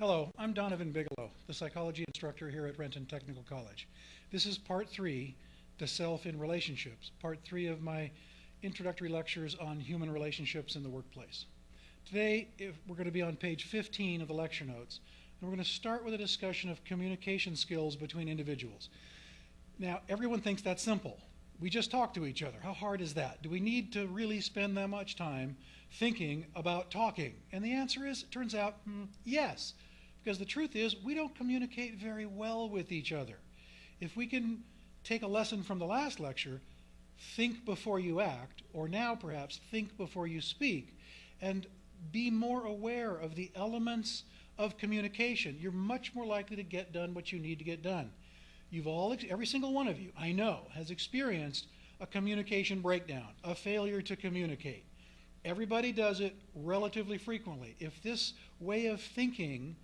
Hello, I'm Donovan Bigelow, the psychology instructor here at Renton Technical College. This is part 3, the self in relationships, part 3 of my introductory lectures on human relationships in the workplace. Today, we're going to be on page 15 of the lecture notes, and we're going to start with a discussion of communication skills between individuals. Now, everyone thinks that's simple. We just talk to each other. How hard is that? Do we need to really spend that much time thinking about talking? And the answer is, it turns out, yes. Because the truth is, we don't communicate very well with each other. If we can take a lesson from the last lecture, think before you act, or now perhaps think before you speak, and be more aware of the elements of communication, you're much more likely to get done what you need to get done. Every single one of you, I know, has experienced a communication breakdown, a failure to communicate. Everybody does it relatively frequently. If this way of thinking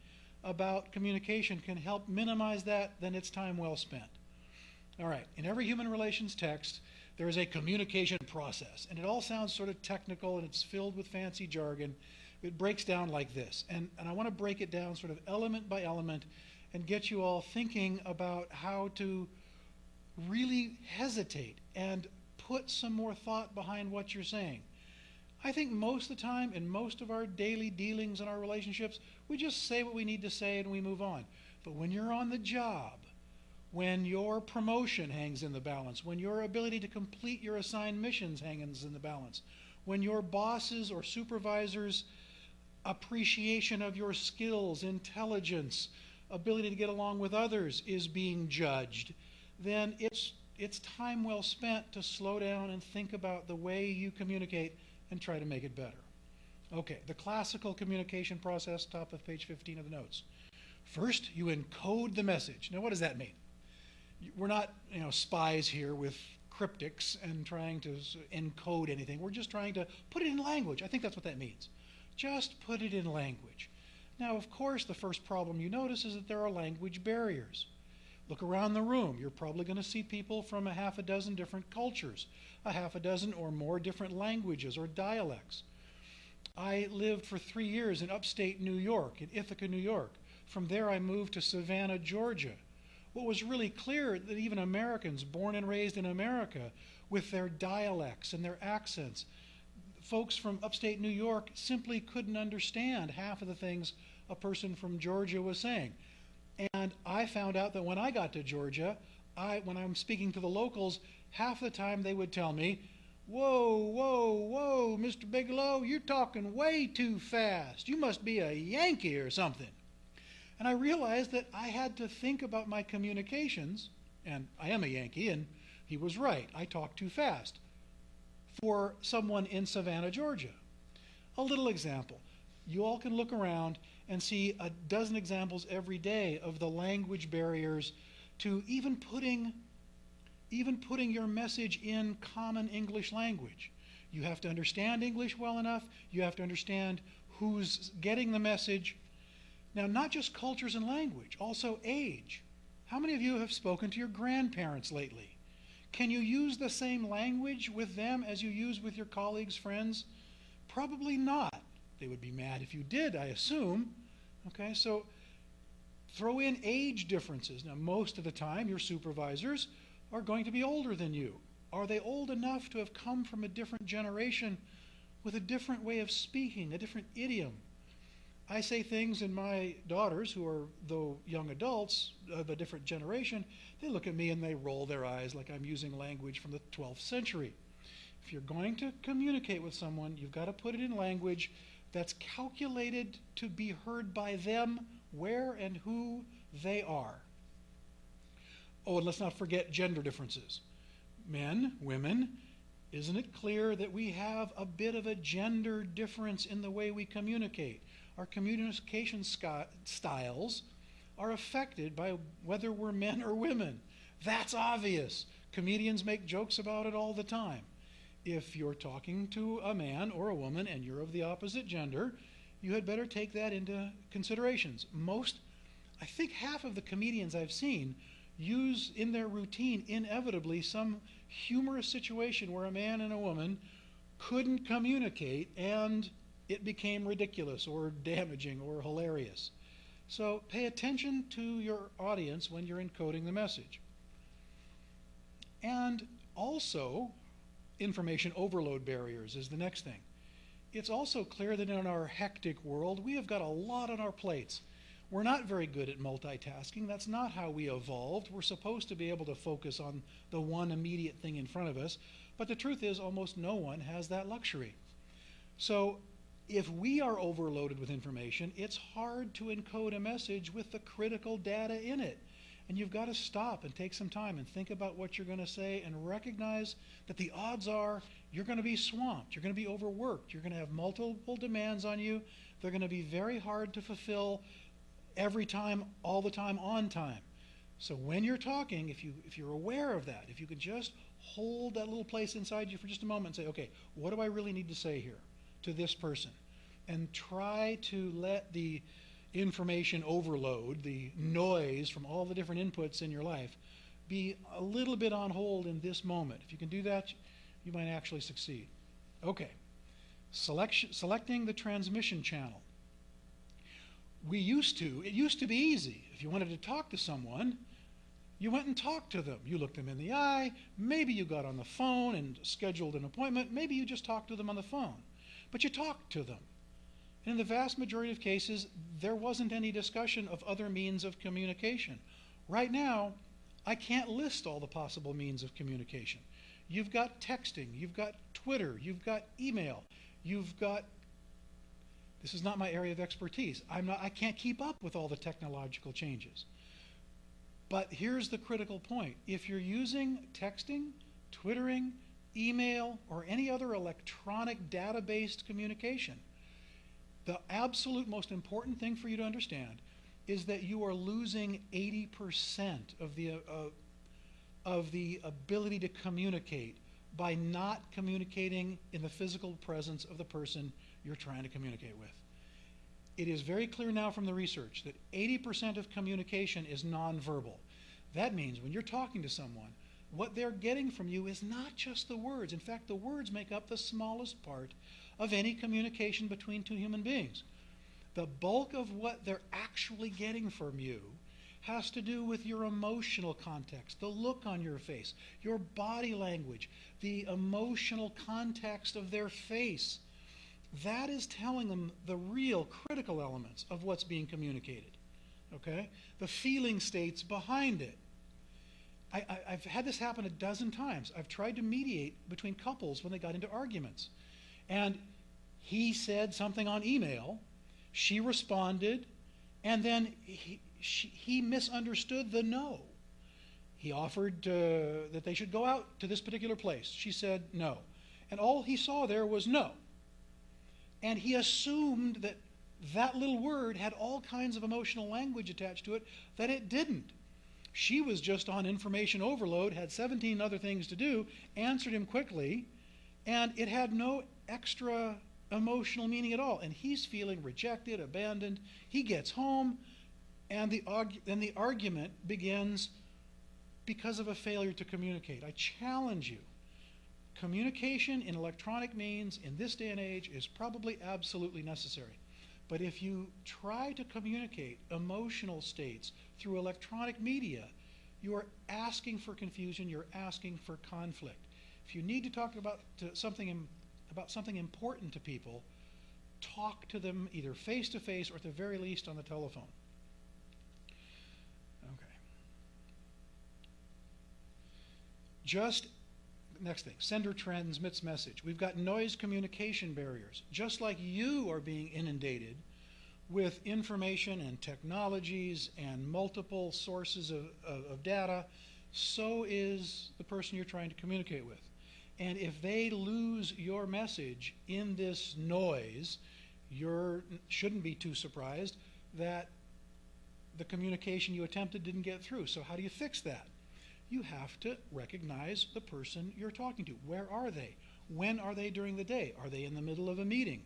about communication can help minimize that, then it's time well spent. All right, in every human relations text, there is a communication process, and it all sounds sort of technical, and it's filled with fancy jargon. It breaks down like this, and I want to break it down sort of element by element and get you all thinking about how to really hesitate and put some more thought behind what you're saying. I think most of the time, in most of our daily dealings in our relationships, we just say what we need to say and we move on. But when you're on the job, when your promotion hangs in the balance, when your ability to complete your assigned missions hangs in the balance, when your bosses or supervisors' appreciation of your skills, intelligence, ability to get along with others is being judged, then it's time well spent to slow down and think about the way you communicate and try to make it better. Okay, the classical communication process, top of page 15 of the notes. First, you encode the message. Now, what does that mean? We're not, spies here with cryptics and trying to encode anything. We're just trying to put it in language. I think that's what that means. Just put it in language. Now, of course, the first problem you notice is that there are language barriers. Look around the room. You're probably going to see people from a half a dozen different cultures, a half a dozen or more different languages or dialects. I lived for 3 years in upstate New York, in Ithaca, New York. From there, I moved to Savannah, Georgia. What was really clear that even Americans born and raised in America, with their dialects and their accents, folks from upstate New York simply couldn't understand half of the things a person from Georgia was saying. And I found out that when I got to Georgia, when I'm speaking to the locals, half the time they would tell me, "Whoa, whoa, whoa, Mr. Bigelow, you're talking way too fast. You must be a Yankee or something." And I realized that I had to think about my communications, and I am a Yankee, and he was right. I talk too fast for someone in Savannah, Georgia. A little example. You all can look around and see a dozen examples every day of the language barriers to even putting your message in common English language. You have to understand English well enough. You have to understand who's getting the message. Now, not just cultures and language, also age. How many of you have spoken to your grandparents lately? Can you use the same language with them as you use with your colleagues, friends? Probably not. They would be mad if you did, I assume. Okay, so throw in age differences. Now, most of the time, your supervisors are going to be older than you. Are they old enough to have come from a different generation with a different way of speaking, a different idiom? I say things, and my daughters, who are, though young adults of a different generation, they look at me and they roll their eyes like I'm using language from the 12th century. If you're going to communicate with someone, you've got to put it in language that's calculated to be heard by them, where and who they are. Oh, and let's not forget gender differences. Men, women, isn't it clear that we have a bit of a gender difference in the way we communicate? Our communication styles are affected by whether we're men or women. That's obvious. Comedians make jokes about it all the time. If you're talking to a man or a woman and you're of the opposite gender, you had better take that into considerations. I think half of the comedians I've seen use in their routine inevitably some humorous situation where a man and a woman couldn't communicate and it became ridiculous or damaging or hilarious. So pay attention to your audience when you're encoding the message. And also, information overload barriers is the next thing. It's also clear that in our hectic world, we have got a lot on our plates. We're not very good at multitasking. That's not how we evolved. We're supposed to be able to focus on the one immediate thing in front of us. But the truth is, almost no one has that luxury. So if we are overloaded with information, it's hard to encode a message with the critical data in it. And you've got to stop and take some time and think about what you're going to say and recognize that the odds are you're going to be swamped, you're going to be overworked, you're going to have multiple demands on you. They're going to be very hard to fulfill every time, all the time, on time. So when you're talking, if you're aware of that, if you could just hold that little place inside you for just a moment and say, okay, what do I really need to say here to this person? And try to let the information overload, the noise from all the different inputs in your life, be a little bit on hold in this moment. If you can do that, you might actually succeed. Okay, selecting the transmission channel. It used to be easy. If you wanted to talk to someone, you went and talked to them. You looked them in the eye. Maybe you got on the phone and scheduled an appointment. Maybe you just talked to them on the phone. But you talked to them. And in the vast majority of cases, there wasn't any discussion of other means of communication. Right now, I can't list all the possible means of communication. You've got texting, you've got Twitter, you've got email, you've got, this is not my area of expertise. I can't keep up with all the technological changes. But here's the critical point. If you're using texting, Twittering, email, or any other electronic data-based communication, the absolute most important thing for you to understand is that you are losing 80% of the ability to communicate by not communicating in the physical presence of the person you're trying to communicate with. It is very clear now from the research that 80% of communication is nonverbal. That means when you're talking to someone, what they're getting from you is not just the words. In fact, the words make up the smallest part of any communication between two human beings. The bulk of what they're actually getting from you has to do with your emotional context, the look on your face, your body language, the emotional context of their face. That is telling them the real critical elements of what's being communicated, okay? The feeling states behind it. I've had this happen a dozen times. I've tried to mediate between couples when they got into arguments. And he said something on email, she responded, and then he misunderstood the no. He offered that they should go out to this particular place. She said no. And all he saw there was no. And he assumed that that little word had all kinds of emotional language attached to it that it didn't. She was just on information overload, had 17 other things to do, answered him quickly, and it had no extra emotional meaning at all. And he's feeling rejected, abandoned. He gets home, and the argument begins because of a failure to communicate. I challenge you. Communication in electronic means in this day and age is probably absolutely necessary. But if you try to communicate emotional states through electronic media, you are asking for confusion, you're asking for conflict. If you need to talk about something important to people, talk to them either face-to-face or at the very least on the telephone. Okay. Next thing, sender transmits message. We've got noise communication barriers. Just like you are being inundated with information and technologies and multiple sources of data, so is the person you're trying to communicate with. And if they lose your message in this noise, you shouldn't be too surprised that the communication you attempted didn't get through. So how do you fix that? You have to recognize the person you're talking to. Where are they? When are they during the day? Are they in the middle of a meeting?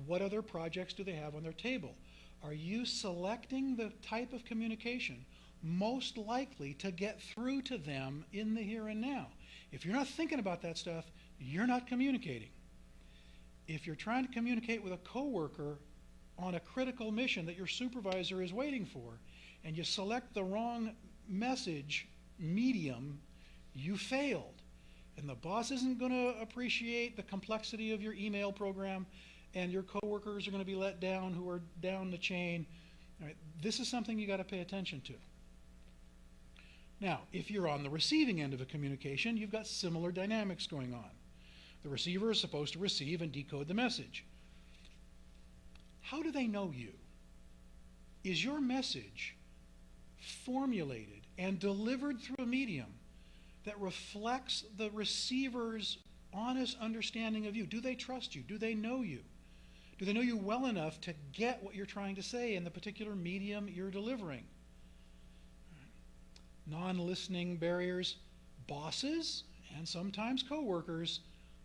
What other projects do they have on their table? Are you selecting the type of communication most likely to get through to them in the here and now? If you're not thinking about that stuff, you're not communicating. If you're trying to communicate with a coworker on a critical mission that your supervisor is waiting for, and you select the wrong message medium, you failed. And the boss isn't going to appreciate the complexity of your email program, and your coworkers are going to be let down who are down the chain. All right, this is something you got to pay attention to. Now, if you're on the receiving end of a communication, you've got similar dynamics going on. The receiver is supposed to receive and decode the message. How do they know you? Is your message formulated and delivered through a medium that reflects the receiver's honest understanding of you? Do they trust you? Do they know you? Do they know you well enough to get what you're trying to say in the particular medium you're delivering? Non-listening barriers. Bosses and sometimes coworkers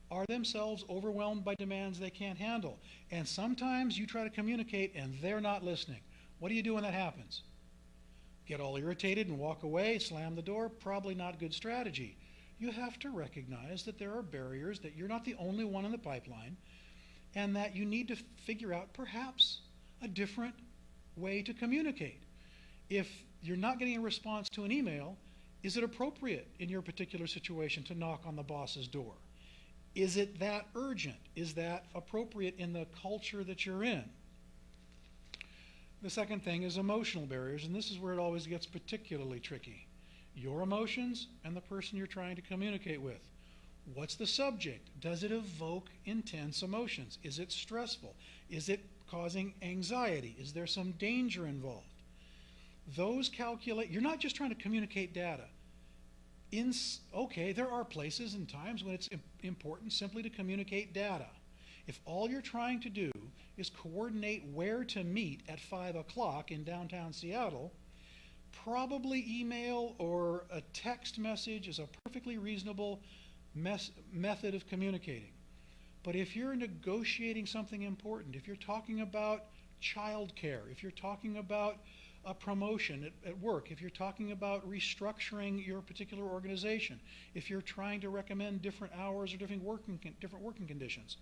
are themselves overwhelmed by demands they can't handle. And sometimes you try to communicate and they're not listening. What do you do when that happens? Get all irritated and walk away, slam the door? Probably not good strategy. You have to recognize that there are barriers, that you're not the only one in the pipeline, and that you need to figure out perhaps a different way to communicate. If you're not getting a response to an email, is it appropriate in your particular situation to knock on the boss's door? Is it that urgent? Is that appropriate in the culture that you're in? The second thing is emotional barriers, and this is where it always gets particularly tricky. Your emotions and the person you're trying to communicate with. What's the subject? Does it evoke intense emotions? Is it stressful? Is it causing anxiety? Is there some danger involved? Those you're not just trying to communicate data. Okay, there are places and times when it's important simply to communicate data. If all you're trying to do is coordinate where to meet at 5 o'clock in downtown Seattle, probably email or a text message is a perfectly reasonable method of communicating. But if you're negotiating something important, if you're talking about childcare, if you're talking about a promotion at work, if you're talking about restructuring your particular organization, if you're trying to recommend different hours or different working conditions,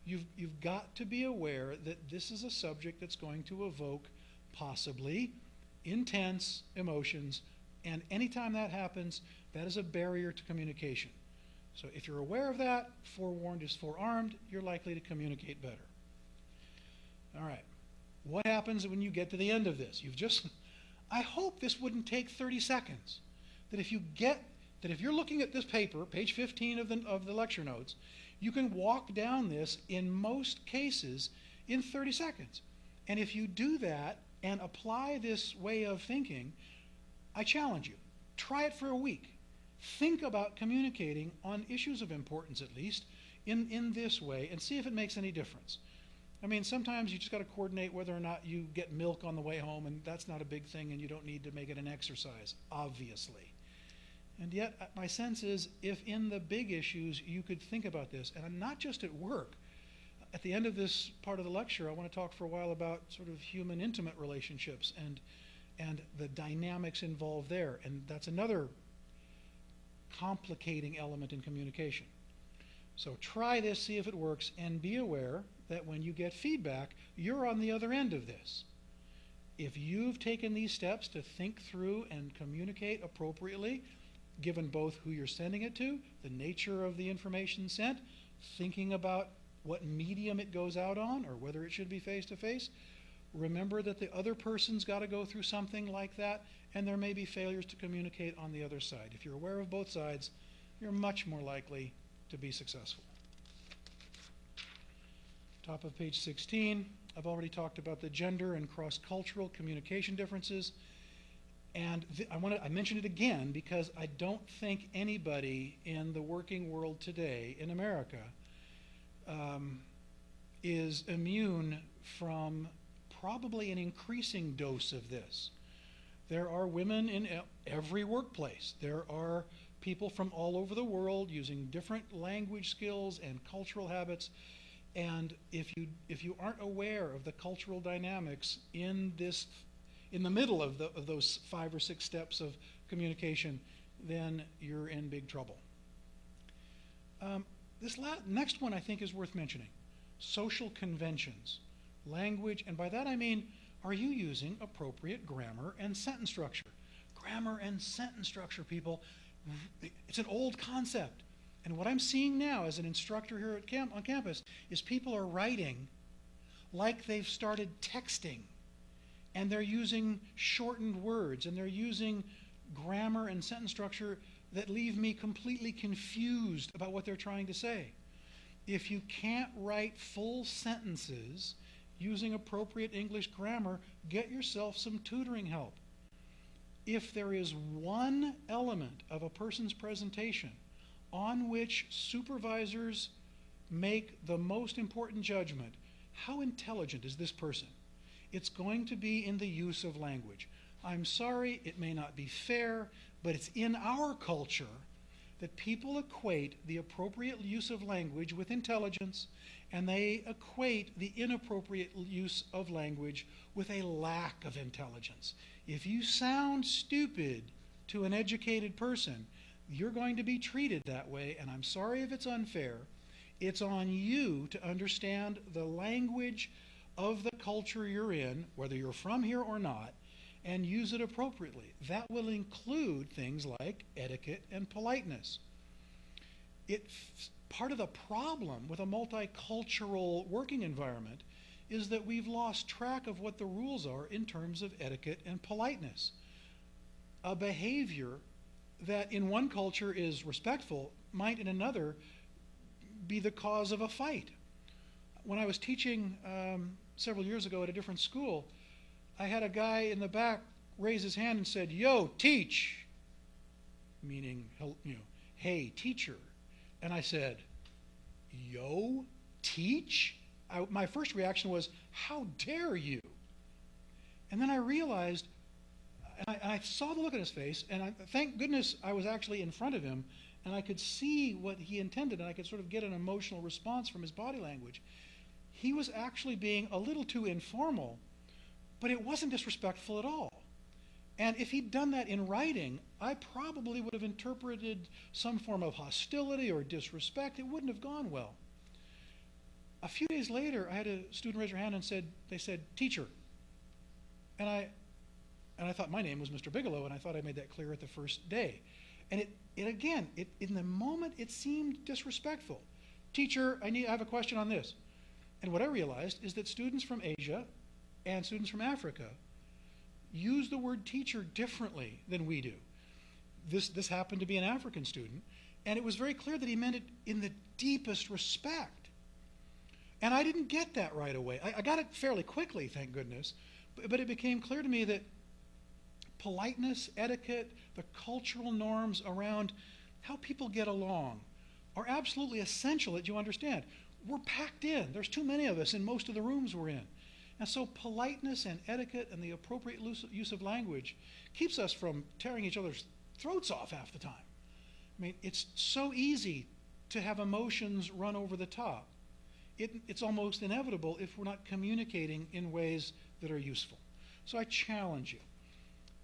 you've got to be aware that this is a subject that's going to evoke possibly intense emotions, and anytime that happens, that is a barrier to communication. So if you're aware of that, forewarned is forearmed, you're likely to communicate better. All right. What happens when you get to the end of this? I hope this wouldn't take 30 seconds. That if you're looking at this paper, page 15 of the lecture notes, you can walk down this in most cases in 30 seconds. And if you do that and apply this way of thinking, I challenge you, try it for a week. Think about communicating on issues of importance, at least, in this way, and see if it makes any difference. I mean, sometimes you just got to coordinate whether or not you get milk on the way home, and that's not a big thing, and you don't need to make it an exercise, obviously. And yet, my sense is, if in the big issues you could think about this, and not just at work. At the end of this part of the lecture, I want to talk for a while about sort of human intimate relationships and the dynamics involved there, and that's another complicating element in communication. So try this, see if it works, and be aware that when you get feedback, you're on the other end of this. If you've taken these steps to think through and communicate appropriately, given both who you're sending it to, the nature of the information sent, thinking about what medium it goes out on, or whether it should be face-to-face, remember that the other person's got to go through something like that, and there may be failures to communicate on the other side. If you're aware of both sides, you're much more likely to be successful. Top of page 16, I've already talked about the gender and cross-cultural communication differences, and I mention it again because I don't think anybody in the working world today in America is immune from probably an increasing dose of this. There are women in every workplace. There are people from all over the world using different language skills and cultural habits. And if you aren't aware of the cultural dynamics in the middle of those 5 or 6 steps of communication, then you're in big trouble. This next one I think is worth mentioning. Social conventions. language, and by that I mean, are you using appropriate grammar and sentence structure? Grammar and sentence structure, people. It's an old concept. And what I'm seeing now as an instructor here at on campus is people are writing like they've started texting. And they're using shortened words, and they're using grammar and sentence structure that leave me completely confused about what they're trying to say. If you can't write full sentences using appropriate English grammar, get yourself some tutoring help. If there is one element of a person's presentation on which supervisors make the most important judgment, how intelligent is this person? It's going to be in the use of language. I'm sorry, it may not be fair, but it's in our culture that people equate the appropriate use of language with intelligence, and they equate the inappropriate use of language with a lack of intelligence. If you sound stupid to an educated person, you're going to be treated that way, and I'm sorry if it's unfair. It's on you to understand the language of the culture you're in, whether you're from here or not, and use it appropriately. That will include things like etiquette and politeness. Part of the problem with a multicultural working environment is that we've lost track of what the rules are in terms of etiquette and politeness. A behavior that in one culture is respectful might in another be the cause of a fight. When I was teaching several years ago at a different school, I had a guy in the back raise his hand and said, "Yo, teach," meaning, hey, teacher. And I said, "Yo, teach?" My first reaction was, "How dare you?" And then I realized, and I saw the look on his face, and thank goodness I was actually in front of him, and I could see what he intended, and I could sort of get an emotional response from his body language. He was actually being a little too informal, but it wasn't disrespectful at all. And if he'd done that in writing, I probably would have interpreted some form of hostility or disrespect. It wouldn't have gone well. A few days later, I had a student raise their hand and they said, "Teacher." And I thought my name was Mr. Bigelow, and I thought I made that clear at the first day. And in the moment, it seemed disrespectful. "Teacher, I have a question on this." And what I realized is that students from Asia and students from Africa use the word teacher differently than we do. This happened to be an African student, and it was very clear that he meant it in the deepest respect. And I didn't get that right away. I got it fairly quickly, thank goodness, but it became clear to me that politeness, etiquette, the cultural norms around how people get along are absolutely essential that you understand. We're packed in. There's too many of us in most of the rooms we're in. And so politeness and etiquette and the appropriate use of language keeps us from tearing each other's throats off half the time. I mean, it's so easy to have emotions run over the top. It's almost inevitable if we're not communicating in ways that are useful. So I challenge you.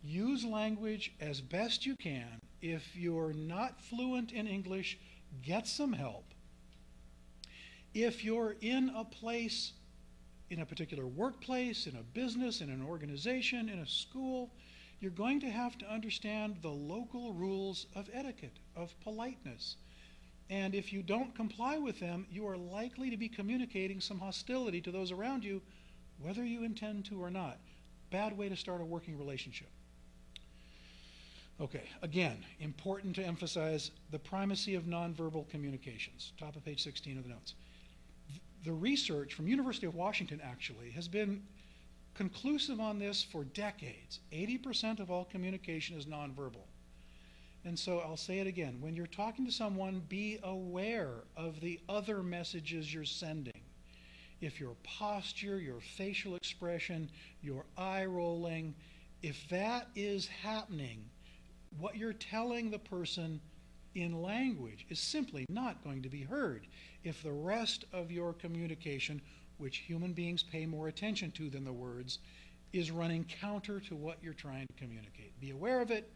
Use language as best you can. If you're not fluent in English, get some help. If you're in a place, in a particular workplace, in a business, in an organization, in a school, you're going to have to understand the local rules of etiquette, of politeness. And if you don't comply with them, you are likely to be communicating some hostility to those around you, whether you intend to or not. Bad way to start a working relationship. Okay, again, important to emphasize the primacy of nonverbal communications. Top of page 16 of the notes. The research from University of Washington actually has been conclusive on this for decades. 80% of all communication is nonverbal. And so I'll say it again. When you're talking to someone, be aware of the other messages you're sending. If your posture, your facial expression, your eye rolling, if that is happening, what you're telling the person in language is simply not going to be heard if the rest of your communication, which human beings pay more attention to than the words, is running counter to what you're trying to communicate. Be aware of it,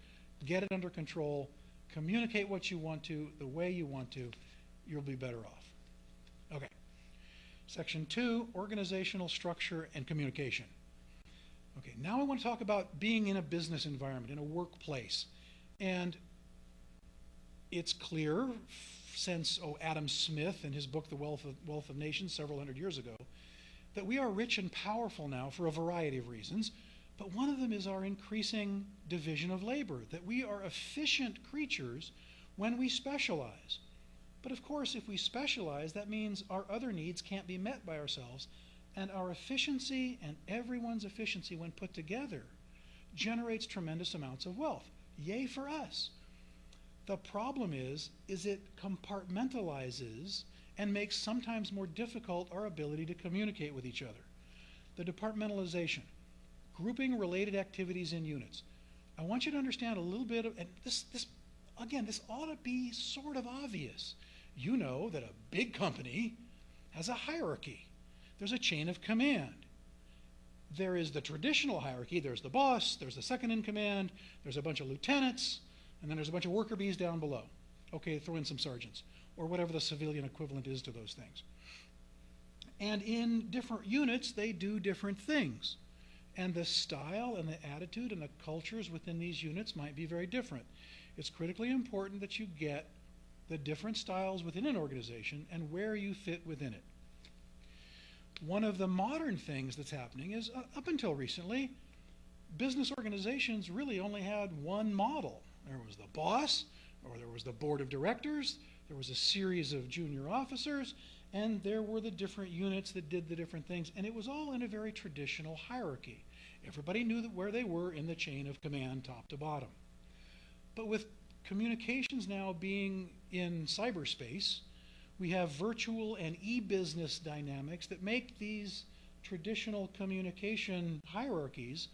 get it under control, communicate what you want to, the way you want to, you'll be better off. Okay. Section 2, organizational structure and communication. Okay, now I want to talk about being in a business environment, in a workplace. And it's clear since Adam Smith in his book, The Wealth of Nations, several hundred years ago, that we are rich and powerful now for a variety of reasons, but one of them is our increasing division of labor, that we are efficient creatures when we specialize. But of course, if we specialize, that means our other needs can't be met by ourselves, and our efficiency and everyone's efficiency when put together generates tremendous amounts of wealth. Yay for us. The problem is it compartmentalizes and makes sometimes more difficult our ability to communicate with each other. The departmentalization, grouping related activities in units. I want you to understand a little bit of, and this ought to be sort of obvious. You know that a big company has a hierarchy. There's a chain of command. There is the traditional hierarchy. There's the boss, there's the second in command, there's a bunch of lieutenants, and then there's a bunch of worker bees down below. Okay, throw in some sergeants, or whatever the civilian equivalent is to those things. And in different units, they do different things. And the style and the attitude and the cultures within these units might be very different. It's critically important that you get the different styles within an organization and where you fit within it. One of the modern things that's happening is, up until recently, business organizations really only had one model. There was the boss, or there was the board of directors, there was a series of junior officers, and there were the different units that did the different things, and it was all in a very traditional hierarchy. Everybody knew where they were in the chain of command, top to bottom. But with communications now being in cyberspace, we have virtual and e-business dynamics that make these traditional communication hierarchies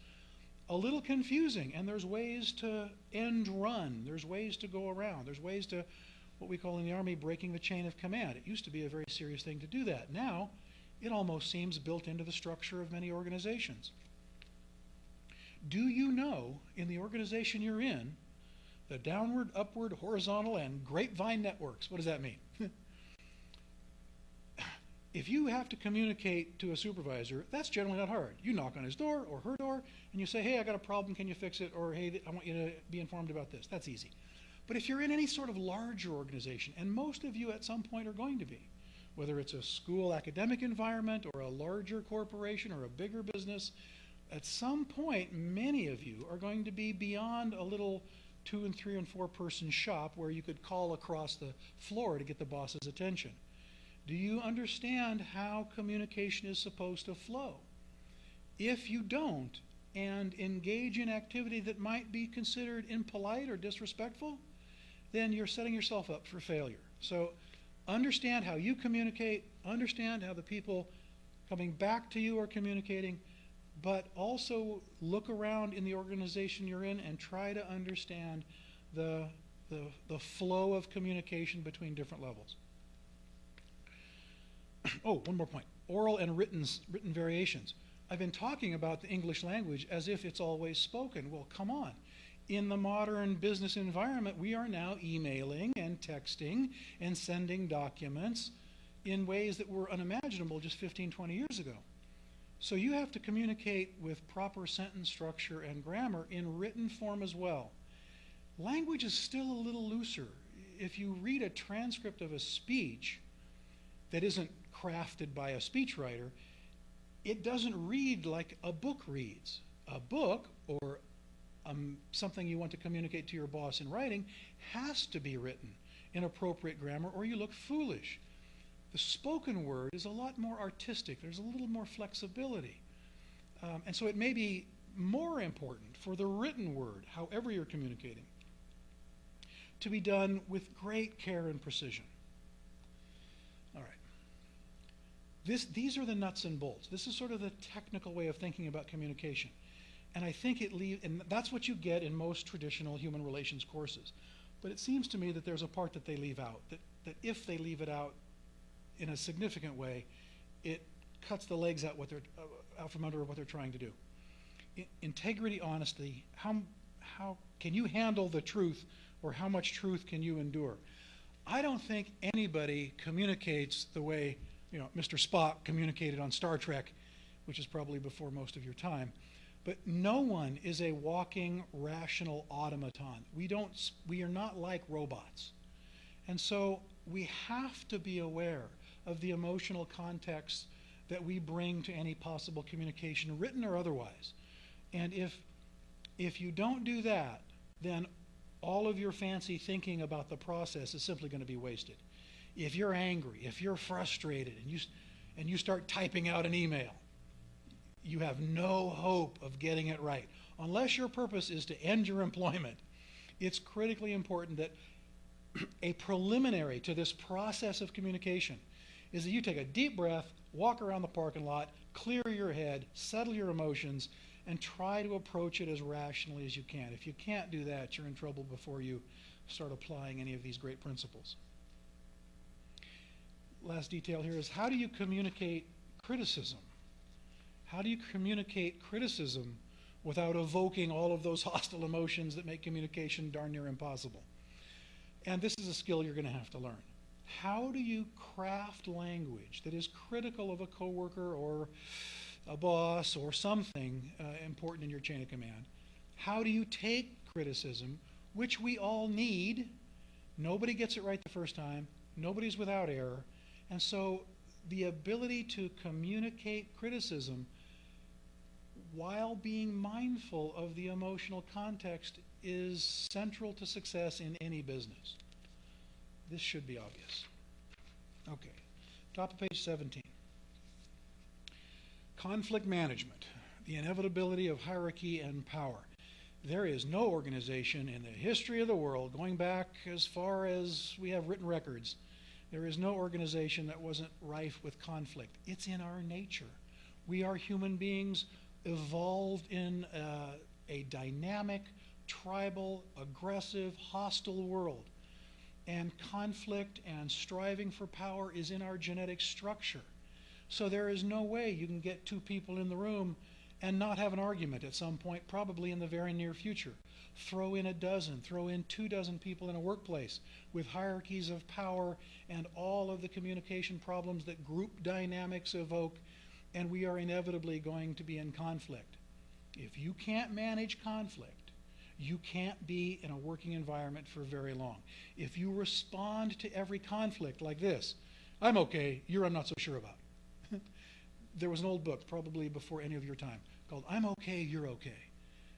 a little confusing, and there's ways to end run, there's ways to go around, there's ways to, what we call in the Army, breaking the chain of command. It used to be a very serious thing to do that. Now, it almost seems built into the structure of many organizations. Do you know, in the organization you're in, the downward, upward, horizontal, and grapevine networks? What does that mean? If you have to communicate to a supervisor, that's generally not hard. You knock on his door or her door, and you say, hey, I got a problem, can you fix it? Or, hey, I want you to be informed about this. That's easy. But if you're in any sort of larger organization, and most of you at some point are going to be, whether it's a school academic environment or a larger corporation or a bigger business, at some point, many of you are going to be beyond a little 2 and 3 and 4 person shop where you could call across the floor to get the boss's attention. Do you understand how communication is supposed to flow? If you don't, and engage in activity that might be considered impolite or disrespectful, then you're setting yourself up for failure. So understand how you communicate, understand how the people coming back to you are communicating, but also look around in the organization you're in and try to understand the flow of communication between different levels. Oh, one more point. Oral and written variations. I've been talking about the English language as if it's always spoken. Well, come on. In the modern business environment, we are now emailing and texting and sending documents in ways that were unimaginable just 15, 20 years ago. So you have to communicate with proper sentence structure and grammar in written form as well. Language is still a little looser. If you read a transcript of a speech that isn't crafted by a speechwriter, it doesn't read like a book reads. A book, or something you want to communicate to your boss in writing, has to be written in appropriate grammar or you look foolish. The spoken word is a lot more artistic. There's a little more flexibility. And so it may be more important for the written word, however you're communicating, to be done with great care and precision. All right. These are the nuts and bolts. This is sort of the technical way of thinking about communication. And I think and that's what you get in most traditional human relations courses. But it seems to me that there's a part that they leave out, that if they leave it out in a significant way, it cuts the legs out from under what they're trying to do. Integrity, honesty, how can you handle the truth, or how much truth can you endure? I don't think anybody communicates the way Mr. Spock communicated on Star Trek, which is probably before most of your time. But no one is a walking, rational automaton. We are not like robots. And so we have to be aware of the emotional context that we bring to any possible communication, written or otherwise. And if you don't do that, then all of your fancy thinking about the process is simply going to be wasted. If you're angry, if you're frustrated, and you start typing out an email, you have no hope of getting it right. Unless your purpose is to end your employment, it's critically important that a preliminary to this process of communication is that you take a deep breath, walk around the parking lot, clear your head, settle your emotions, and try to approach it as rationally as you can. If you can't do that, you're in trouble before you start applying any of these great principles. Last detail here is, how do you communicate criticism? How do you communicate criticism without evoking all of those hostile emotions that make communication darn near impossible? And this is a skill you're going to have to learn. How do you craft language that is critical of a coworker or a boss or something important in your chain of command? How do you take criticism, which we all need? Nobody gets it right the first time. Nobody's without error. And so the ability to communicate criticism while being mindful of the emotional context is central to success in any business. This should be obvious. Okay, top of page 17. Conflict management, the inevitability of hierarchy and power. There is no organization in the history of the world, going back as far as we have written records, there is no organization that wasn't rife with conflict. It's in our nature. We are human beings evolved in a dynamic, tribal, aggressive, hostile world. And conflict and striving for power is in our genetic structure. So there is no way you can get two people in the room and not have an argument at some point, probably in the very near future. Throw in a dozen, throw in 24 people in a workplace with hierarchies of power and all of the communication problems that group dynamics evoke, and we are inevitably going to be in conflict. If you can't manage conflict, you can't be in a working environment for very long. If you respond to every conflict like this, I'm okay, I'm not so sure about. There was an old book, probably before any of your time, called I'm okay, you're okay.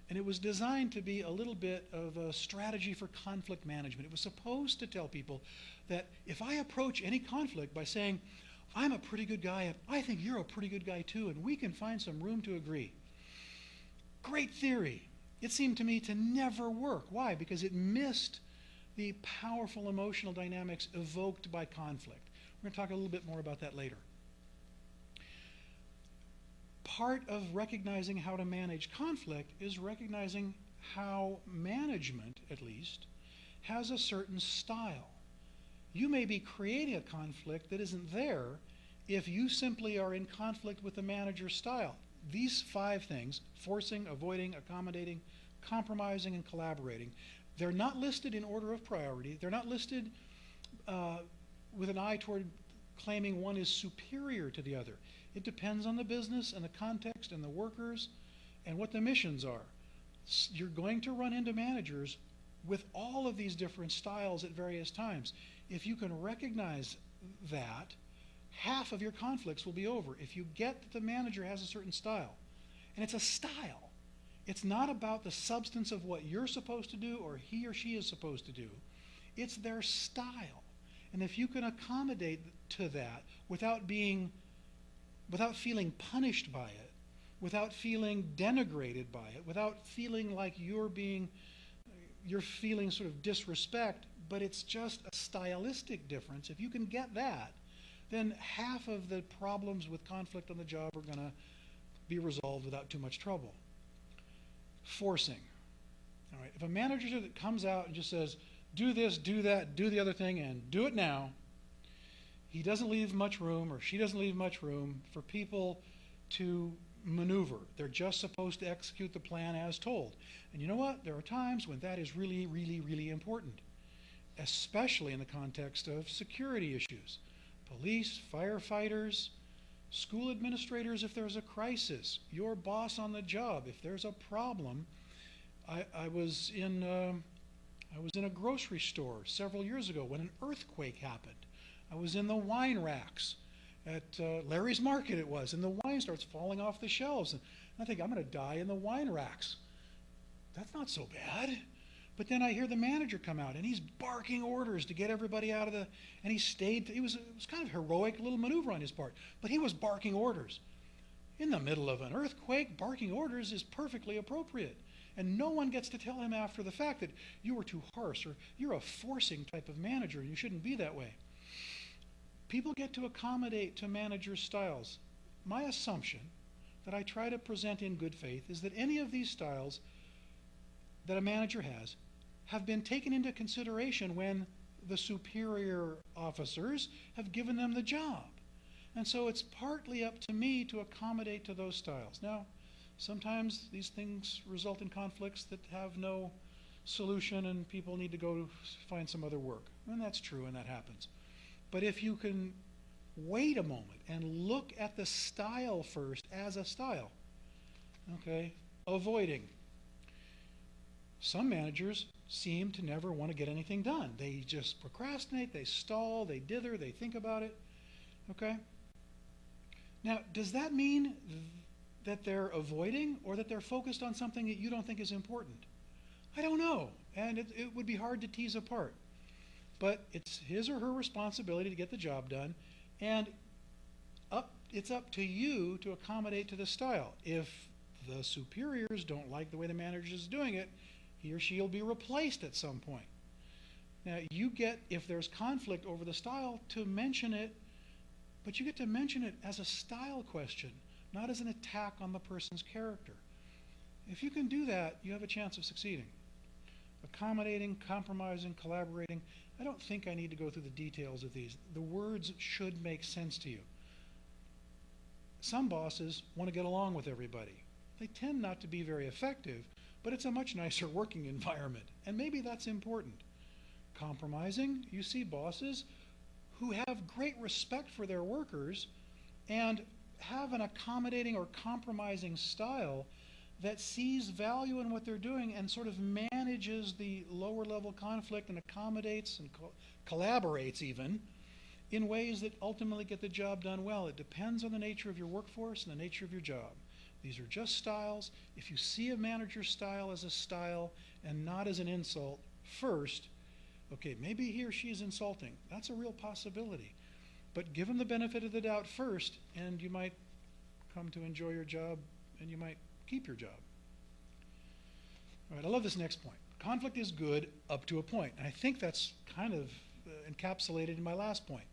And it was designed to be a little bit of a strategy for conflict management. It was supposed to tell people that if I approach any conflict by saying, I'm a pretty good guy, and I think you're a pretty good guy too, and we can find some room to agree. Great theory. It seemed to me to never work. Why? Because it missed the powerful emotional dynamics evoked by conflict. We're going to talk a little bit more about that later. Part of recognizing how to manage conflict is recognizing how management, at least, has a certain style. You may be creating a conflict that isn't there if you simply are in conflict with the manager's style. These 5 things, forcing, avoiding, accommodating, compromising, and collaborating, they're not listed in order of priority. They're not listed with an eye toward claiming one is superior to the other. It depends on the business and the context and the workers and what the missions are. You're going to run into managers with all of these different styles at various times. If you can recognize that, half of your conflicts will be over. If you get that the manager has a certain style, and it's a style, it's not about the substance of what you're supposed to do or he or she is supposed to do. It's their style. And if you can accommodate to that without feeling punished by it, without feeling denigrated by it, without feeling like you're feeling sort of disrespect, but it's just a stylistic difference. If you can get that, then half of the problems with conflict on the job are going to be resolved without too much trouble. Forcing. All right, if a manager that comes out and just says, do this, do that, do the other thing, and do it now, he doesn't leave much room, or she doesn't leave much room for people to maneuver. They're just supposed to execute the plan as told. And you know what? There are times when that is really, really, really important, especially in the context of security issues. police, firefighters, school administrators if there's a crisis, your boss on the job if there's a problem. I was in a grocery store several years ago when an earthquake happened. I was in the wine racks at Larry's Market it was, and the wine starts falling off the shelves. And I think, I'm going to die in the wine racks. That's not so bad. But then I hear the manager come out, and he's barking orders to get everybody out of the, and he stayed, it was kind of a heroic little maneuver on his part, but he was barking orders. In the middle of an earthquake, barking orders is perfectly appropriate. And no one gets to tell him after the fact that you were too harsh, or you're a forcing type of manager, and you shouldn't be that way. People get to accommodate to managers' styles. My assumption that I try to present in good faith is that any of these styles that a manager has have been taken into consideration when the superior officers have given them the job. And so it's partly up to me to accommodate to those styles. Now, sometimes these things result in conflicts that have no solution and people need to go find some other work. And that's true, and that happens. But if you can wait a moment and look at the style first as a style, okay, avoiding. Some managers seem to never want to get anything done. They just procrastinate, they stall, they dither, they think about it, okay? Now, does that mean that they're avoiding or that they're focused on something that you don't think is important? I don't know, and it would be hard to tease apart. But it's his or her responsibility to get the job done, and it's up to you to accommodate to the style. If the superiors don't like the way the manager is doing it, he or she will be replaced at some point. Now, you get, if there's conflict over the style, to mention it, but you get to mention it as a style question, not as an attack on the person's character. If you can do that, you have a chance of succeeding. Accommodating, compromising, collaborating. I don't think I need to go through the details of these. The words should make sense to you. Some bosses want to get along with everybody. They tend not to be very effective, but it's a much nicer working environment, and maybe that's important. Compromising, you see bosses who have great respect for their workers and have an accommodating or compromising style that sees value in what they're doing and sort of manages the lower level conflict and accommodates and collaborates even in ways that ultimately get the job done well. It depends on the nature of your workforce and the nature of your job. These are just styles. If you see a manager's style as a style and not as an insult first, okay, maybe he or she is insulting. That's a real possibility. But give them the benefit of the doubt first, and you might come to enjoy your job, and you might keep your job. All right, I love this next point. Conflict is good up to a point. And I think that's kind of encapsulated in my last point.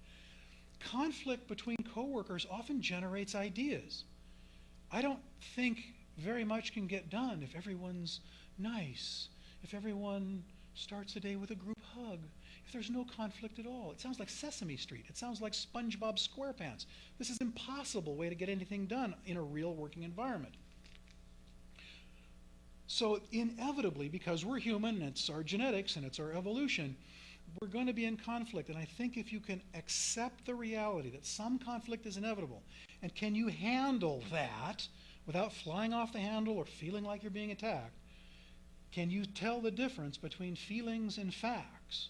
Conflict between coworkers often generates ideas. I don't think very much can get done if everyone's nice, if everyone starts the day with a group hug, if there's no conflict at all. It sounds like Sesame Street. It sounds like SpongeBob SquarePants. This is an impossible way to get anything done in a real working environment. So inevitably, because we're human, and it's our genetics and it's our evolution, we're going to be in conflict. And I think if you can accept the reality that some conflict is inevitable, and can you handle that without flying off the handle or feeling like you're being attacked, can you tell the difference between feelings and facts?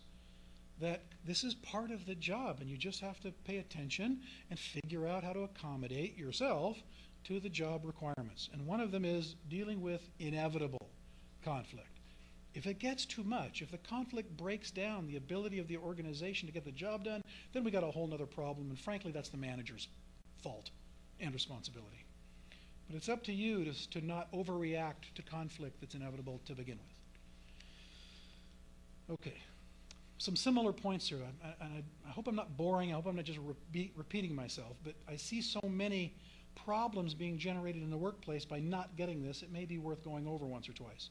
That this is part of the job, and you just have to pay attention and figure out how to accommodate yourself to the job requirements. And one of them is dealing with inevitable conflict. If it gets too much, if the conflict breaks down the ability of the organization to get the job done, then we got a whole nother problem, and frankly, that's the manager's fault and responsibility. But it's up to you to not overreact to conflict that's inevitable to begin with. Okay, some similar points here. I hope I'm not boring. I hope I'm not just repeating myself, but I see so many problems being generated in the workplace by not getting this. It may be worth going over once or twice.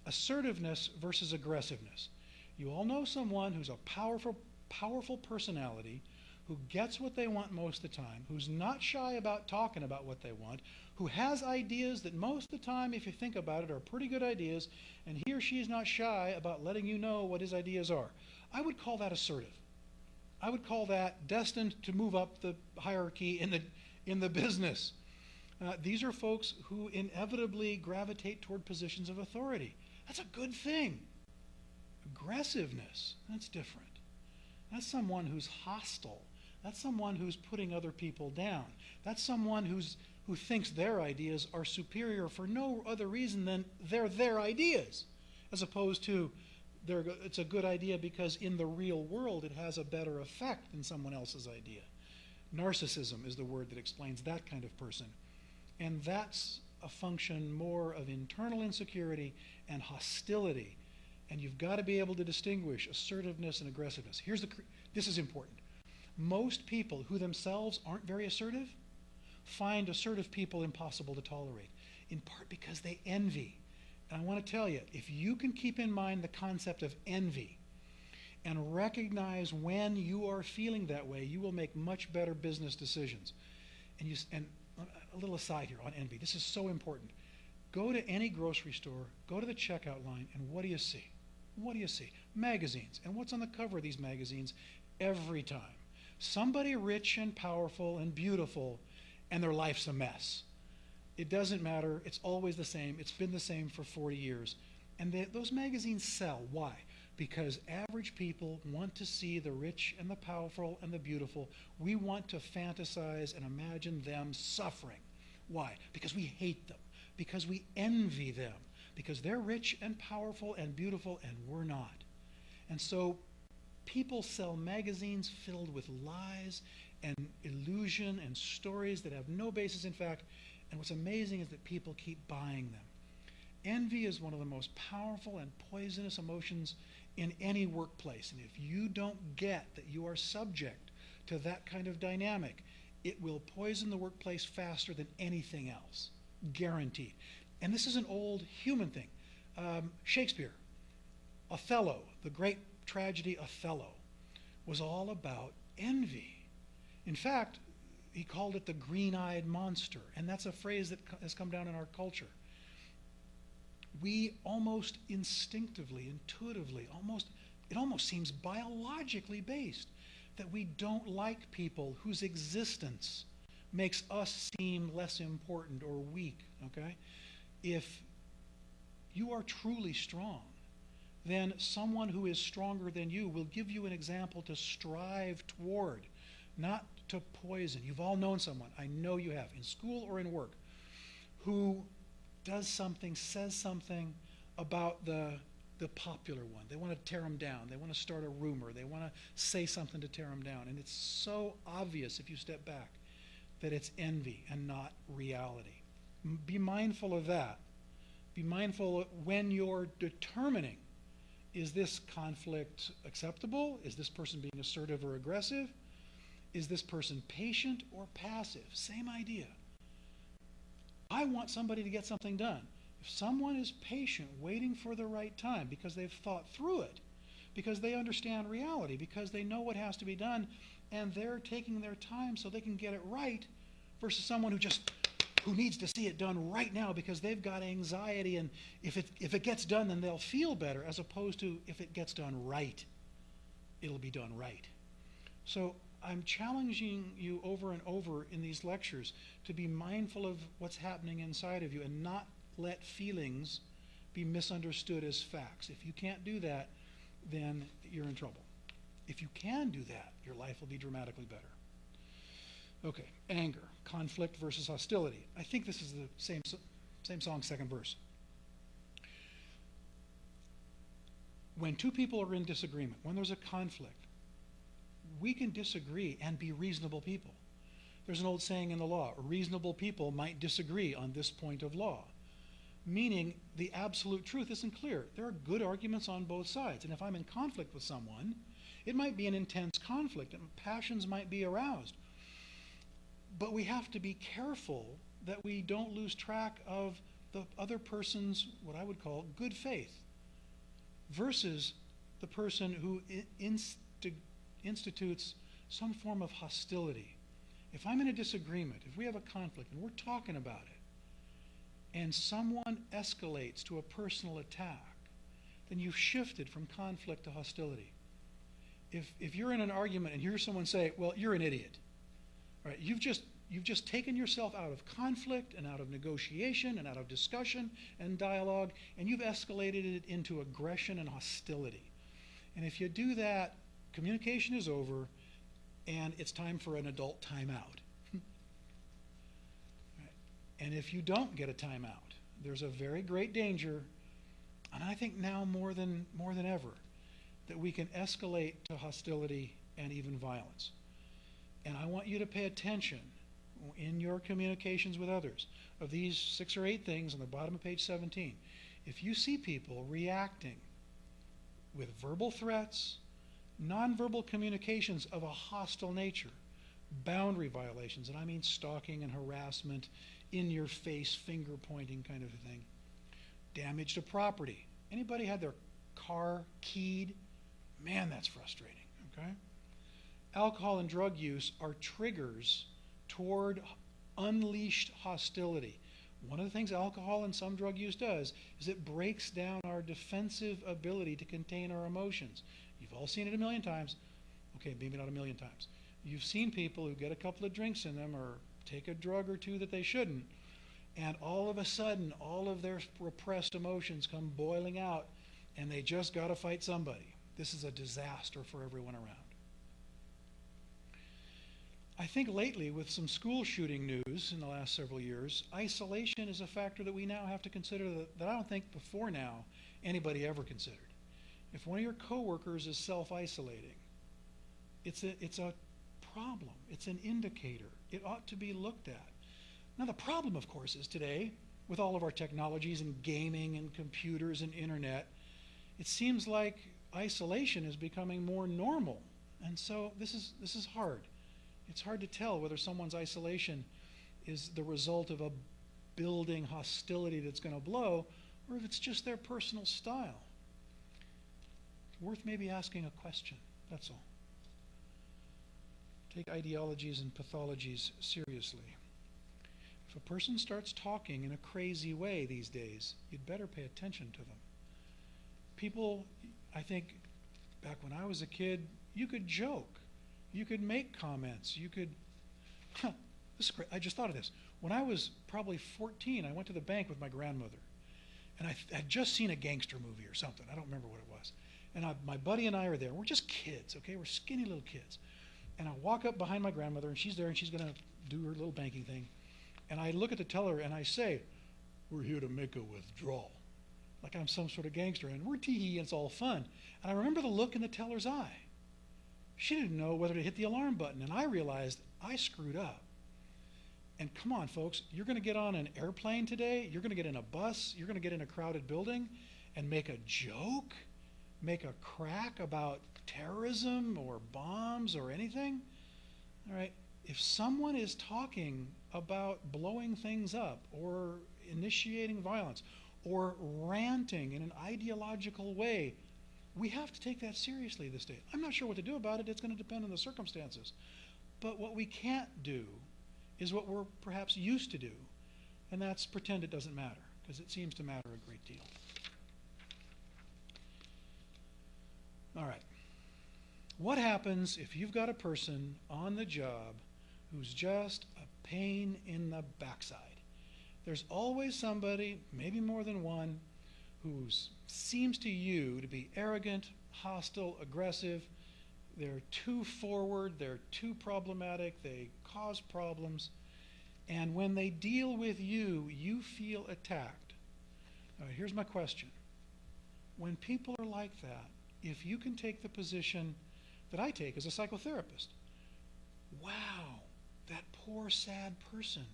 Assertiveness versus aggressiveness. You all know someone who's a powerful personality, who gets what they want most of the time, who's not shy about talking about what they want, who has ideas that most of the time, if you think about it, are pretty good ideas, and he or she is not shy about letting you know what his ideas are. I would call that assertive. I would call that destined to move up the hierarchy in the business. These are folks who inevitably gravitate toward positions of authority. That's a good thing. Aggressiveness, that's different. That's someone who's hostile. That's someone who's putting other people down. That's someone who thinks their ideas are superior for no other reason than they're their ideas, as opposed to it's a good idea because in the real world it has a better effect than someone else's idea. Narcissism is the word that explains that kind of person. And that's a function more of internal insecurity and hostility. And you've got to be able to distinguish assertiveness and aggressiveness. This is important. Most people who themselves aren't very assertive find assertive people impossible to tolerate, in part because they envy. And I want to tell you, if you can keep in mind the concept of envy and recognize when you are feeling that way, you will make much better business decisions. And a little aside here on envy. This is so important. Go to any grocery store, go to the checkout line, and what do you see? What do you see? Magazines. And what's on the cover of these magazines every time? Somebody rich and powerful and beautiful, and their life's a mess. It doesn't matter. It's always the same. It's been the same for 40 years. And those magazines sell. Why? Because average people want to see the rich and the powerful and the beautiful. We want to fantasize and imagine them suffering. Why? Because we hate them. Because we envy them. Because they're rich and powerful and beautiful and we're not. And so people sell magazines filled with lies and illusion and stories that have no basis in fact. And what's amazing is that people keep buying them. Envy is one of the most powerful and poisonous emotions in any workplace. And if you don't get that you are subject to that kind of dynamic, it will poison the workplace faster than anything else. Guaranteed. And this is an old human thing. Shakespeare, Othello, the great tragedy Othello, was all about envy. In fact, he called it the green-eyed monster, and that's a phrase that has come down in our culture. We almost instinctively, intuitively, it almost seems biologically based that we don't like people whose existence makes us seem less important or weak, okay? If you are truly strong, then someone who is stronger than you will give you an example to strive toward, not to poison. You've all known someone, I know you have, in school or in work, who does something, says something about the popular one. They want to tear them down. They want to start a rumor. They want to say something to tear them down. And it's so obvious if you step back that it's envy and not reality. Be mindful of that. Be mindful when you're determining, is this conflict acceptable? Is this person being assertive or aggressive? Is this person patient or passive? Same idea. I want somebody to get something done. If someone is patient, waiting for the right time because they've thought through it, because they understand reality, because they know what has to be done, and they're taking their time so they can get it right, versus someone who needs to see it done right now because they've got anxiety, and if it gets done, then they'll feel better, as opposed to if it gets done right, it'll be done right. So I'm challenging you over and over in these lectures to be mindful of what's happening inside of you and not let feelings be misunderstood as facts. If you can't do that, then you're in trouble. If you can do that, your life will be dramatically better. Okay, anger, conflict versus hostility. I think this is the same song, second verse. When two people are in disagreement, when there's a conflict, we can disagree and be reasonable people. There's an old saying in the law, reasonable people might disagree on this point of law, meaning the absolute truth isn't clear. There are good arguments on both sides, and if I'm in conflict with someone, it might be an intense conflict, and passions might be aroused. But we have to be careful that we don't lose track of the other person's, what I would call, good faith, versus the person who institutes some form of hostility. If I'm in a disagreement, if we have a conflict and we're talking about it, and someone escalates to a personal attack, then you've shifted from conflict to hostility. if you're in an argument and hear someone say, well, you're an idiot, right? You've just taken yourself out of conflict and out of negotiation and out of discussion and dialogue, and you've escalated it into aggression and hostility. And if you do that, communication is over, and it's time for an adult timeout. Right? And if you don't get a timeout, there's a very great danger, and I think now more than ever, that we can escalate to hostility and even violence. And I want you to pay attention in your communications with others of these 6 or 8 things on the bottom of page 17. If you see people reacting with verbal threats, nonverbal communications of a hostile nature, boundary violations, and I mean stalking and harassment, in-your-face, finger-pointing kind of a thing, damage to property. Anybody had their car keyed? Man, that's frustrating, okay? Alcohol and drug use are triggers toward unleashed hostility. One of the things alcohol and some drug use does is it breaks down our defensive ability to contain our emotions. You've all seen it a million times. Okay, maybe not a million times. You've seen people who get a couple of drinks in them or take a drug or two that they shouldn't, and all of a sudden, all of their repressed emotions come boiling out, and they just got to fight somebody. This is a disaster for everyone around. I think lately, with some school shooting news in the last several years, isolation is a factor that we now have to consider that I don't think before now anybody ever considered. If one of your coworkers is self-isolating, it's a problem. It's an indicator. It ought to be looked at. Now, the problem, of course, is today, with all of our technologies and gaming and computers and internet, it seems like isolation is becoming more normal. And so this is hard. It's hard to tell whether someone's isolation is the result of a building hostility that's going to blow, or if it's just their personal style. It's worth maybe asking a question, that's all. Take ideologies and pathologies seriously. If a person starts talking in a crazy way these days, you'd better pay attention to them. People, I think, back when I was a kid, you could joke. You could make comments. You could, this is great. I just thought of this. When I was probably 14, I went to the bank with my grandmother. And I had just seen a gangster movie or something. I don't remember what it was. And my buddy and I are there. We're just kids, okay? We're skinny little kids. And I walk up behind my grandmother, and she's there, and she's going to do her little banking thing. And I look at the teller, and I say, "We're here to make a withdrawal." Like I'm some sort of gangster, and we're tee-hee, and it's all fun. And I remember the look in the teller's eye. She didn't know whether to hit the alarm button, and I realized I screwed up. And come on, folks, you're going to get on an airplane today, you're going to get in a bus, you're going to get in a crowded building and make a joke, make a crack about terrorism or bombs or anything. All right, if someone is talking about blowing things up or initiating violence or ranting in an ideological way, we have to take that seriously this day. I'm not sure what to do about it. It's going to depend on the circumstances. But what we can't do is what we're perhaps used to do, and that's pretend it doesn't matter, because it seems to matter a great deal. All right. What happens if you've got a person on the job who's just a pain in the backside? There's always somebody, maybe more than one, who seems to you to be arrogant, hostile, aggressive. They're too forward, they're too problematic, they cause problems. And when they deal with you, you feel attacked. Here's my question. When people are like that, if you can take the position that I take as a psychotherapist, wow, that poor sad person,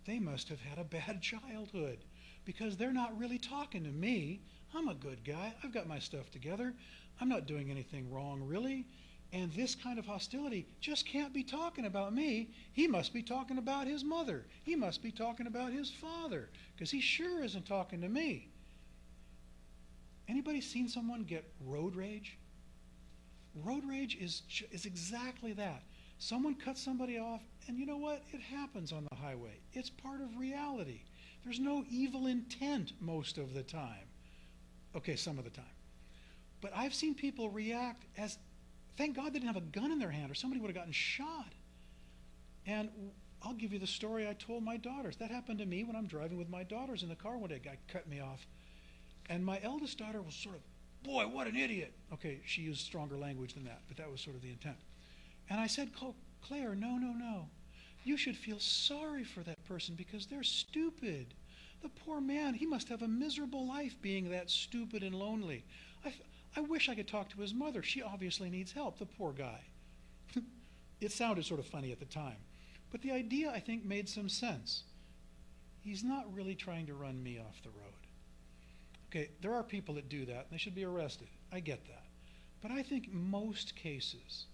they must have had a bad childhood, because they're not really talking to me. I'm a good guy. I've got my stuff together. I'm not doing anything wrong, really. And this kind of hostility just can't be talking about me. He must be talking about his mother. He must be talking about his father, because he sure isn't talking to me. Anybody seen someone get road rage? Road rage is exactly that. Someone cuts somebody off, and you know what? It happens on the highway. It's part of reality. There's no evil intent most of the time. Okay, some of the time. But I've seen people react as Thank God they didn't have a gun in their hand or somebody would have gotten shot. And I'll give you the story I told my daughters. That happened to me when I'm driving with my daughters in the car one day. A guy cut me off. And my eldest daughter was sort of, boy, what an idiot. Okay, she used stronger language than that, but that was sort of the intent. And I said, Claire, no, no, no. You should feel sorry for that person because they're stupid. The poor man, he must have a miserable life being that stupid and lonely. I wish I could talk to his mother. She obviously needs help, the poor guy. It sounded sort of funny at the time. But the idea, I think, made some sense. He's not really trying to run me off the road. Okay, there are people that do that, and they should be arrested. I get that. But I think most cases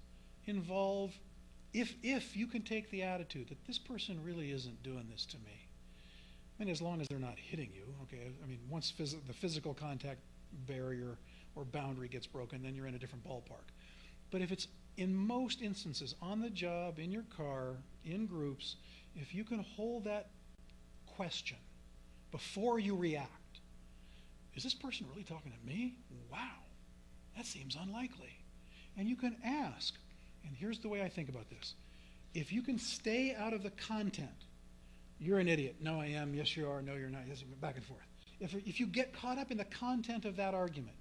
involve, if you can take the attitude that this person really isn't doing this to me, I mean, as long as they're not hitting you, okay? I mean, once the physical contact barrier or boundary gets broken, then you're in a different ballpark. But if it's, in most instances, on the job, in your car, in groups, if you can hold that question before you react, is this person really talking to me? Wow, that seems unlikely. And you can ask, and here's the way I think about this. If you can stay out of the content, you're an idiot. No, I am. Yes, you are. No, you're not. Yes, back and forth. If you get caught up in the content of that argument,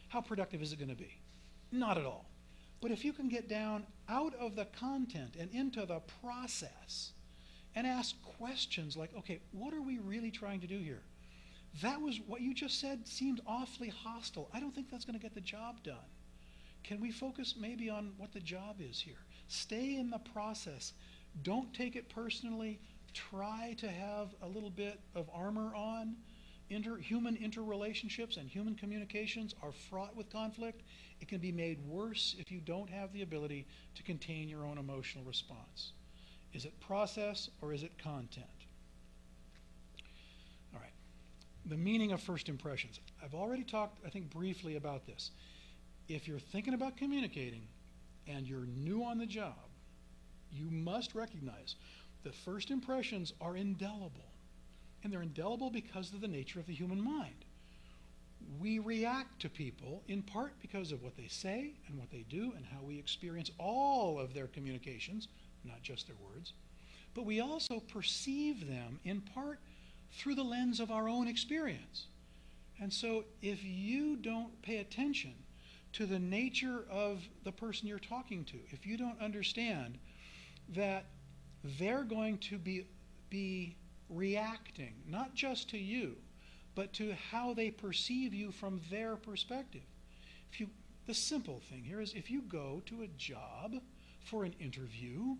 how productive is it going to be? Not at all. But if you can get down out of the content and into the process and ask questions like, okay, what are we really trying to do here? That was what you just said seemed awfully hostile. I don't think that's going to get the job done. Can we focus maybe on what the job is here? Stay in the process. Don't take it personally. Try to have a little bit of armor on. Human interrelationships and human communications are fraught with conflict. It can be made worse if you don't have the ability to contain your own emotional response. Is it process or is it content? All right. The meaning of first impressions. I've already talked, I think, briefly about this. If you're thinking about communicating and you're new on the job, you must recognize that first impressions are indelible. And they're indelible because of the nature of the human mind. We react to people in part because of what they say and what they do and how we experience all of their communications, not just their words. But we also perceive them in part through the lens of our own experience. And so if you don't pay attention to the nature of the person you're talking to, if you don't understand that they're going to be reacting, not just to you, but to how they perceive you from their perspective. The simple thing here is if you go to a job for an interview,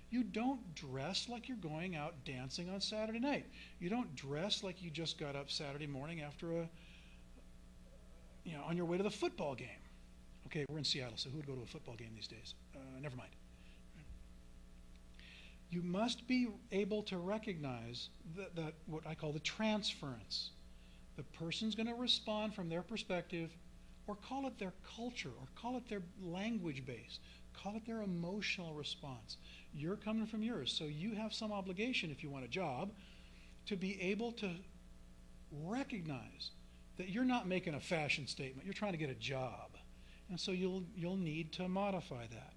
you don't dress like you're going out dancing on Saturday night. You don't dress like you just got up Saturday morning after on your way to the football game. Okay, we're in Seattle, so who would go to a football game these days? Never mind. You must be able to recognize that what I call the transference. The person's going to respond from their perspective, or call it their culture, or call it their language base, call it their emotional response. You're coming from yours, so you have some obligation, if you want a job, to be able to recognize that you're not making a fashion statement, you're trying to get a job. And so you'll need to modify that.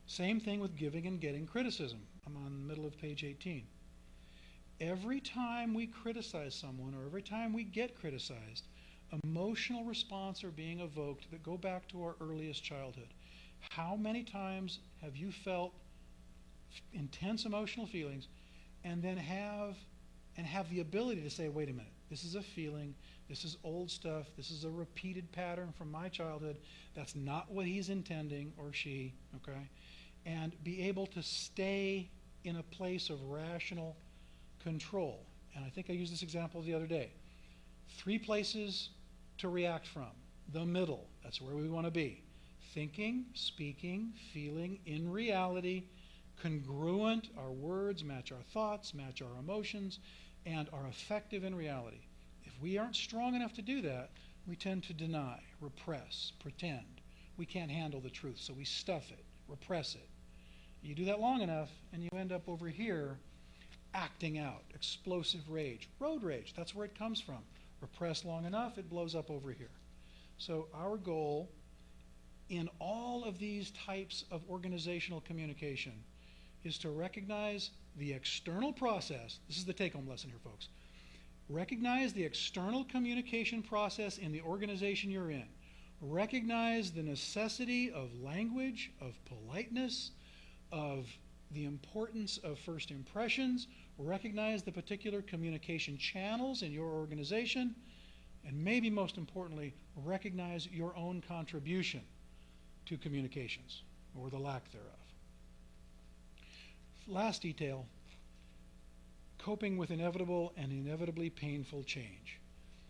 Same thing with giving and getting criticism. I'm on the middle of page 18. Every time we criticize someone or every time we get criticized, emotional response are being evoked that go back to our earliest childhood. How many times have you felt intense emotional feelings and then have the ability to say, wait a minute, this is a feeling, this is old stuff, this is a repeated pattern from my childhood, that's not what he's intending, or she, okay? And be able to stay in a place of rational control. And I think I used this example the other day. 3 places to react from. The middle, that's where we want to be. Thinking, speaking, feeling, in reality, congruent, our words match our thoughts, match our emotions, and are effective in reality. If we aren't strong enough to do that, we tend to deny, repress, pretend. We can't handle the truth, so we stuff it, repress it. You do that long enough, and you end up over here acting out, explosive rage, road rage, that's where it comes from. Repress long enough, it blows up over here. So our goal in all of these types of organizational communication is to recognize the external process. This is the take-home lesson here, folks. Recognize the external communication process in the organization you're in. Recognize the necessity of language, of politeness, of the importance of first impressions. Recognize the particular communication channels in your organization. And maybe most importantly, recognize your own contribution to communications, or the lack thereof. Last detail, coping with inevitable and inevitably painful change.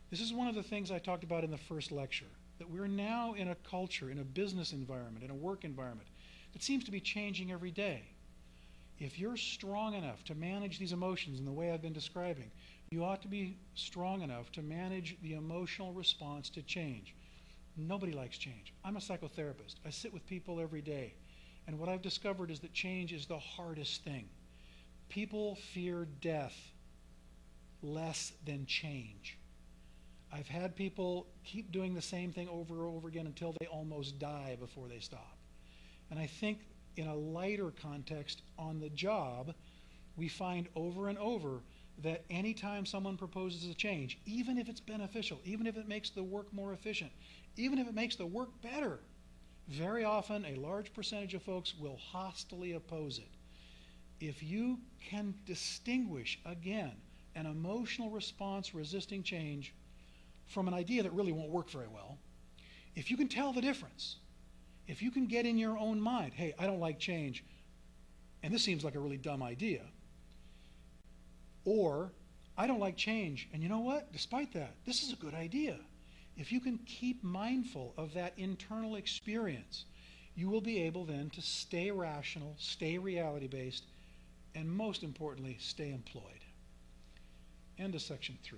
This is one of the things I talked about in the first lecture, that we're now in a culture, in a business environment, in a work environment that seems to be changing every day. If you're strong enough to manage these emotions in the way I've been describing, you ought to be strong enough to manage the emotional response to change. Nobody likes change. I'm a psychotherapist. I sit with people every day. And what I've discovered is that change is the hardest thing. People fear death less than change. I've had people keep doing the same thing over and over again until they almost die before they stop. And I think in a lighter context on the job, we find over and over that anytime someone proposes a change, even if it's beneficial, even if it makes the work more efficient, even if it makes the work better, very often a large percentage of folks will hostily oppose it. If you can distinguish, again, an emotional response resisting change from an idea that really won't work very well, if you can tell the difference, if you can get in your own mind, hey, I don't like change, and this seems like a really dumb idea, or I don't like change, and you know what? Despite that, this is a good idea. If you can keep mindful of that internal experience, you will be able then to stay rational, stay reality-based, and most importantly, stay employed. End of section 3.